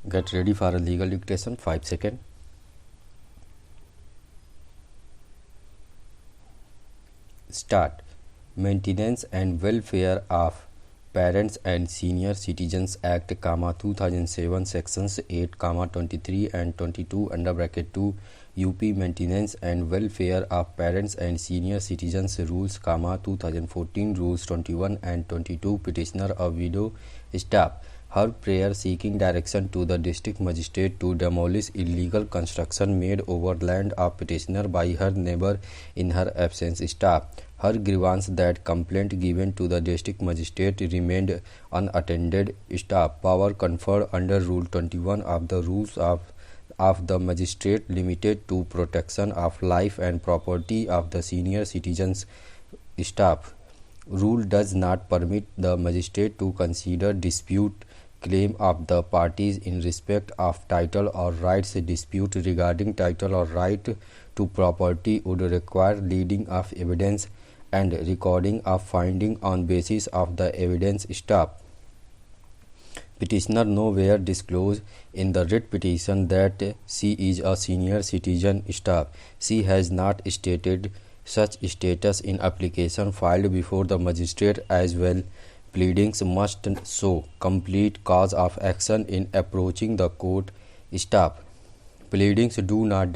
Get ready for a legal dictation. 5 seconds. Start. Maintenance and Welfare of Parents and Senior Citizens Act, 2007, Sections 8, 23 and 22 under bracket 2 UP Maintenance and Welfare of Parents and Senior Citizens Rules, 2014 Rules 21 and 22. Petitioner, a widow, staff. Her prayer seeking direction to the district magistrate to demolish illegal construction made over land of petitioner by her neighbor in her absence. Staff. Her grievance that complaint given to the district magistrate remained unattended. Staff. Power conferred under Rule 21 of the Rules of the Magistrate limited to protection of life and property of the senior citizens. Staff. Rule does not permit the magistrate to consider dispute claim of the parties in respect of title or rights. Dispute regarding title or right to property would require leading of evidence and recording of finding on basis of the evidence. Staff. Petitioner nowhere disclosed in the writ petition that she is a senior citizen. Staff. She has not stated such status in application filed before the magistrate as well. Pleadings must show complete cause of action in approaching the court. Staff. Pleadings do not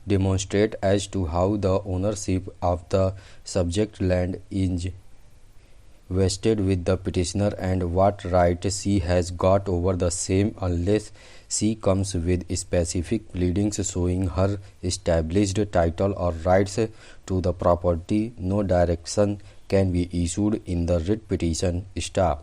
demonstrate as to how the ownership of the subject land is vested with the petitioner and what right she has got over the same unless she comes with specific pleadings showing her established title or rights to the property. No direction can be issued in the writ petition. Staff.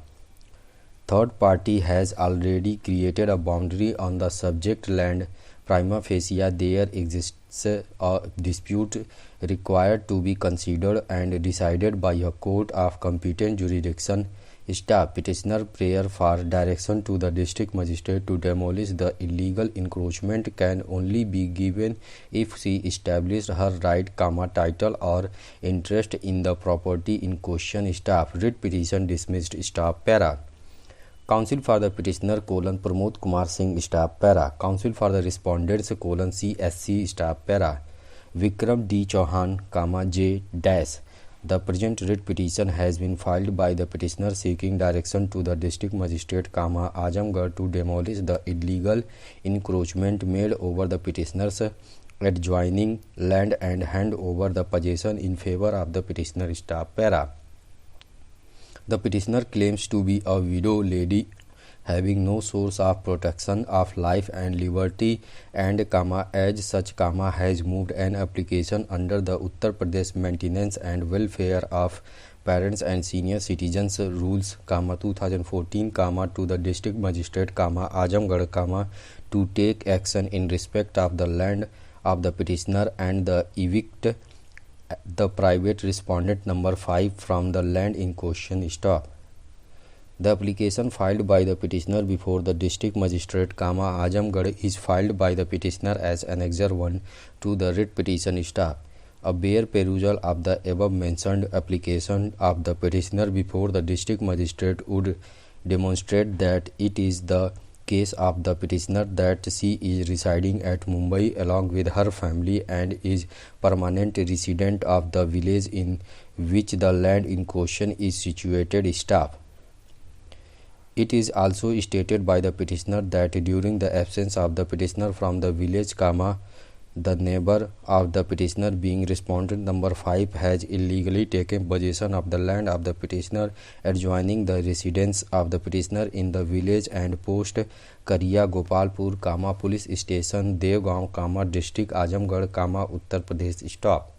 Third party has already created a boundary on the subject land. Prima facie there exists a dispute required to be considered and decided by a court of competent jurisdiction. Staff. Petitioner prayer for direction to the district magistrate to demolish the illegal encroachment can only be given if she established her right, title or interest in the property in question. Staff. Writ petition dismissed. Staff. Para. Counsel for the petitioner, Pramod Kumar Singh. Staff. Para. Counsel for the respondents, CSC. Staff. Para. Vikram D. Chauhan, J. Dash. The present writ petition has been filed by the petitioner seeking direction to the district magistrate, Azamgarh, to demolish the illegal encroachment made over the petitioner's adjoining land and hand over the possession in favor of the petitioner. Staff. Para. The petitioner claims to be a widow lady having no source of protection of life and liberty and, as such, has moved an application under the Uttar Pradesh Maintenance and Welfare of Parents and Senior Citizens Rules, 2014, to the district magistrate, Azamgarh, to take action in respect of the land of the petitioner and the evict the private respondent number 5 from the land in question. Stop. The application filed by the petitioner before the district magistrate, Azamgarh, is filed by the petitioner as Annexure 1 to the writ petition. Stop. A bare perusal of the above mentioned application of the petitioner before the district magistrate would demonstrate that it is the case of the petitioner that she is residing at Mumbai along with her family and is permanent resident of the village in which the land in question is situated. Staff. It is also stated by the petitioner that during the absence of the petitioner from the village, the neighbor of the petitioner, being respondent number 5, has illegally taken possession of the land of the petitioner adjoining the residence of the petitioner in the village and post Kariya Gopalpur, Police Station, Devgaon, District Azamgarh, Uttar Pradesh. Stop.